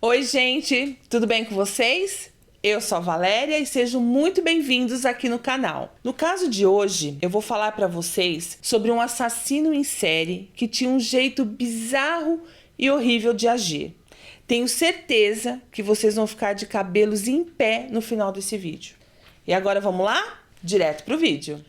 Oi, gente, tudo bem com vocês? Eu sou a Valéria e sejam muito bem-vindos aqui no canal. No caso de hoje, eu vou falar para vocês sobre um assassino em série que tinha um jeito bizarro e horrível de agir. Tenho certeza que vocês vão ficar de cabelos em pé no final desse vídeo. E agora vamos lá? Direto pro vídeo.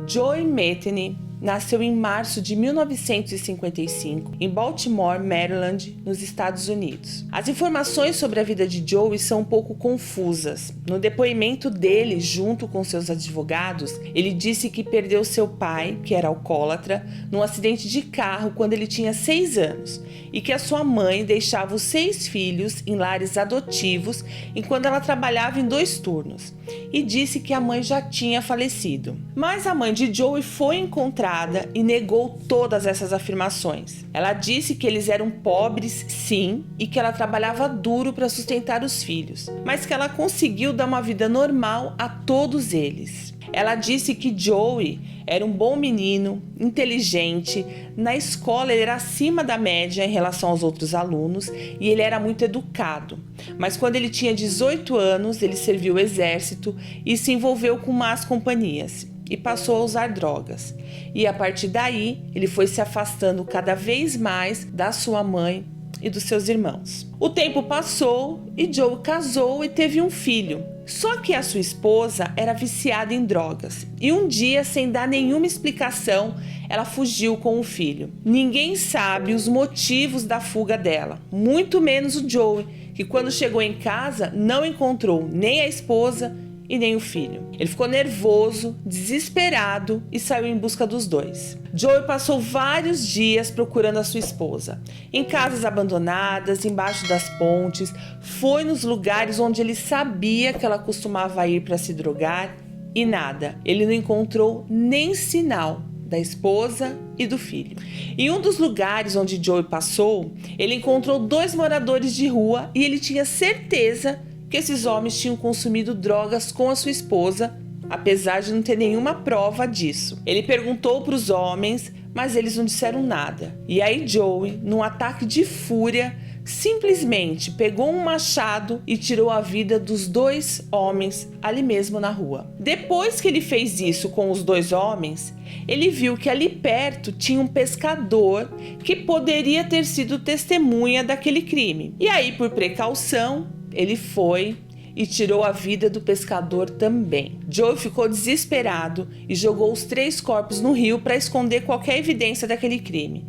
Joey Metheny nasceu em março de 1955 em Baltimore, Maryland, nos Estados Unidos. As informações sobre a vida de Joey são um pouco confusas. No depoimento dele, junto com seus advogados, ele disse que perdeu seu pai, que era alcoólatra, num acidente de carro quando ele tinha 6 anos e que a sua mãe deixava os 6 filhos em lares adotivos enquanto ela trabalhava em 2 turnos, e disse que a mãe já tinha falecido. Mas a mãe de Joey foi encontrada e negou todas essas afirmações. Ela disse que eles eram pobres, sim, e que ela trabalhava duro para sustentar os filhos, mas que ela conseguiu dar uma vida normal a todos eles. Ela disse que Joey era um bom menino, inteligente, na escola ele era acima da média em relação aos outros alunos e ele era muito educado. Mas quando ele tinha 18 anos, ele serviu o exército e se envolveu com más companhias e passou a usar drogas. E a partir daí, ele foi se afastando cada vez mais da sua mãe e dos seus irmãos. O tempo passou e Joey casou e teve um filho. Só que a sua esposa era viciada em drogas e um dia, sem dar nenhuma explicação, ela fugiu com o filho. Ninguém sabe os motivos da fuga dela, muito menos o Joey, que quando chegou em casa não encontrou nem a esposa e nem o filho. Ele ficou nervoso, desesperado e saiu em busca dos dois. Joey passou vários dias procurando a sua esposa, em casas abandonadas, embaixo das pontes, foi nos lugares onde ele sabia que ela costumava ir para se drogar e nada. Ele não encontrou nem sinal da esposa e do filho. Em um dos lugares onde Joey passou, ele encontrou 2 moradores de rua e ele tinha certeza que esses homens tinham consumido drogas com a sua esposa, apesar de não ter nenhuma prova disso. Ele perguntou para os homens, mas eles não disseram nada. E aí Joey, num ataque de fúria, simplesmente pegou um machado e tirou a vida dos 2 homens ali mesmo na rua. Depois que ele fez isso com os 2 homens, ele viu que ali perto tinha um pescador que poderia ter sido testemunha daquele crime. E aí, por precaução, ele foi e tirou a vida do pescador também. Joey ficou desesperado e jogou os 3 corpos no rio para esconder qualquer evidência daquele crime.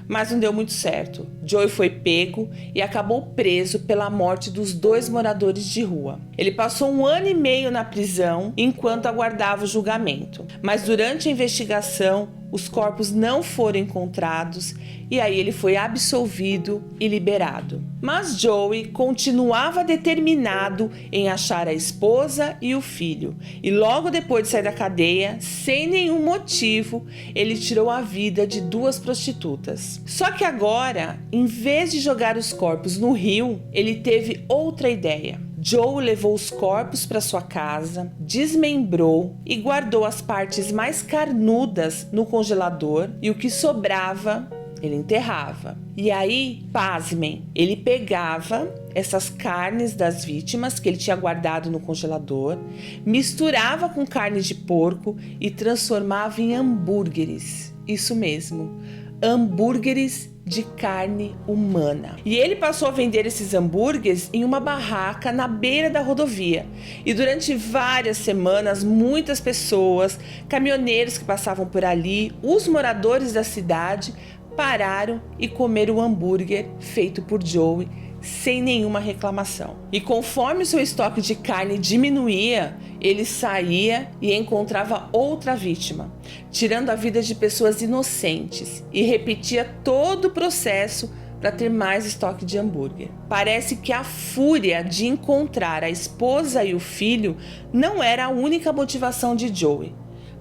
Mas não deu muito certo. Joey foi pego e acabou preso pela morte dos 2 moradores de rua. Ele passou 1 ano e meio na prisão enquanto aguardava o julgamento. Mas durante a investigação, os corpos não foram encontrados e aí ele foi absolvido e liberado. Mas Joey continuava determinado em achar a esposa e o filho. E logo depois de sair da cadeia, sem nenhum motivo, ele tirou a vida de 2 prostitutas. Só que agora, em vez de jogar os corpos no rio, ele teve outra ideia. Joey levou os corpos para sua casa, desmembrou e guardou as partes mais carnudas no congelador e o que sobrava ele enterrava. E aí, pasmem, ele pegava essas carnes das vítimas que ele tinha guardado no congelador, misturava com carne de porco e transformava em hambúrgueres. Isso mesmo, hambúrgueres de carne humana. E ele passou a vender esses hambúrgueres em uma barraca na beira da rodovia. E durante várias semanas, muitas pessoas, caminhoneiros que passavam por ali, os moradores da cidade, pararam e comeram o hambúrguer feito por Joey sem nenhuma reclamação. E conforme o seu estoque de carne diminuía, ele saía e encontrava outra vítima, tirando a vida de pessoas inocentes, e repetia todo o processo para ter mais estoque de hambúrguer. Parece que a fúria de encontrar a esposa e o filho não era a única motivação de Joey.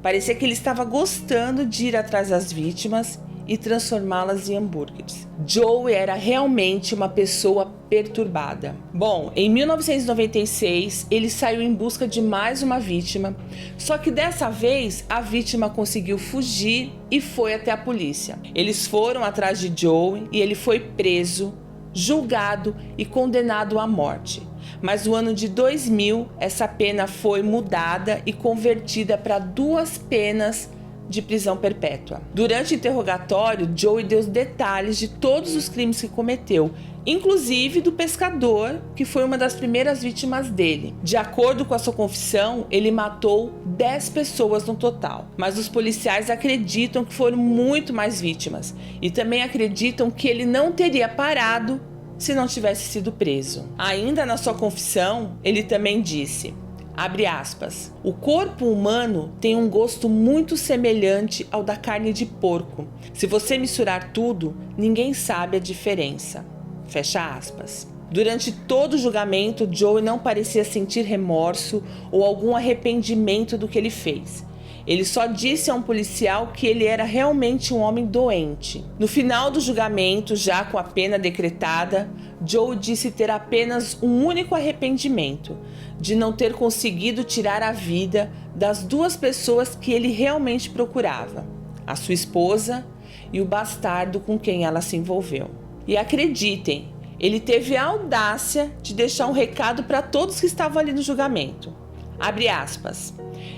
Parecia que ele estava gostando de ir atrás das vítimas e transformá-las em hambúrgueres. Joey era realmente uma pessoa perturbada. Bom, em 1996, ele saiu em busca de mais uma vítima, só que dessa vez a vítima conseguiu fugir e foi até a polícia. Eles foram atrás de Joey e ele foi preso julgado e condenado à morte. Mas no ano de 2000, essa pena foi mudada e convertida para 2 penas de prisão perpétua. Durante o interrogatório, Joey deu os detalhes de todos os crimes que cometeu, inclusive do pescador, que foi uma das primeiras vítimas dele. De acordo com a sua confissão, ele matou 10 pessoas no total, mas os policiais acreditam que foram muito mais vítimas e também acreditam que ele não teria parado se não tivesse sido preso. Ainda na sua confissão, ele também disse, abre aspas, o corpo humano tem um gosto muito semelhante ao da carne de porco. Se você misturar tudo, ninguém sabe a diferença. Fecha aspas. Durante todo o julgamento, Joey não parecia sentir remorso ou algum arrependimento do que ele fez. Ele só disse a um policial que ele era realmente um homem doente. No final do julgamento, já com a pena decretada, Joey disse ter apenas um único arrependimento, de não ter conseguido tirar a vida das 2 pessoas que ele realmente procurava, a sua esposa e o bastardo com quem ela se envolveu. E acreditem, ele teve a audácia de deixar um recado para todos que estavam ali no julgamento. Abre aspas.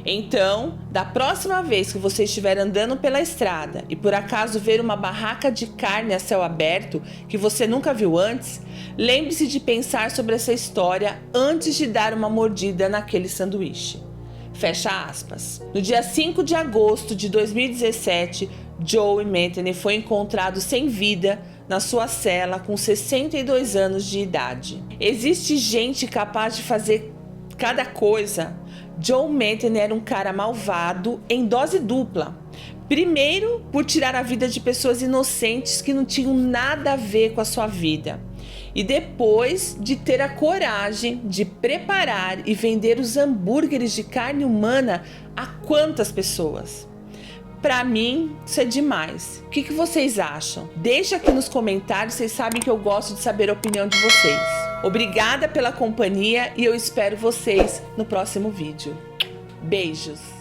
Então, da próxima vez que você estiver andando pela estrada e por acaso ver uma barraca de carne a céu aberto que você nunca viu antes, lembre-se de pensar sobre essa história antes de dar uma mordida naquele sanduíche. Fecha aspas. No dia 5 de agosto de 2017, Joey Metheny foi encontrado sem vida na sua cela com 62 anos de idade. Existe gente capaz de fazer cada coisa. Joey Metheny era um cara malvado em dose dupla. Primeiro, por tirar a vida de pessoas inocentes que não tinham nada a ver com a sua vida. E depois de ter a coragem de preparar e vender os hambúrgueres de carne humana a quantas pessoas? Pra mim, isso é demais. O que vocês acham? Deixa aqui nos comentários, vocês sabem que eu gosto de saber a opinião de vocês. Obrigada pela companhia e eu espero vocês no próximo vídeo. Beijos!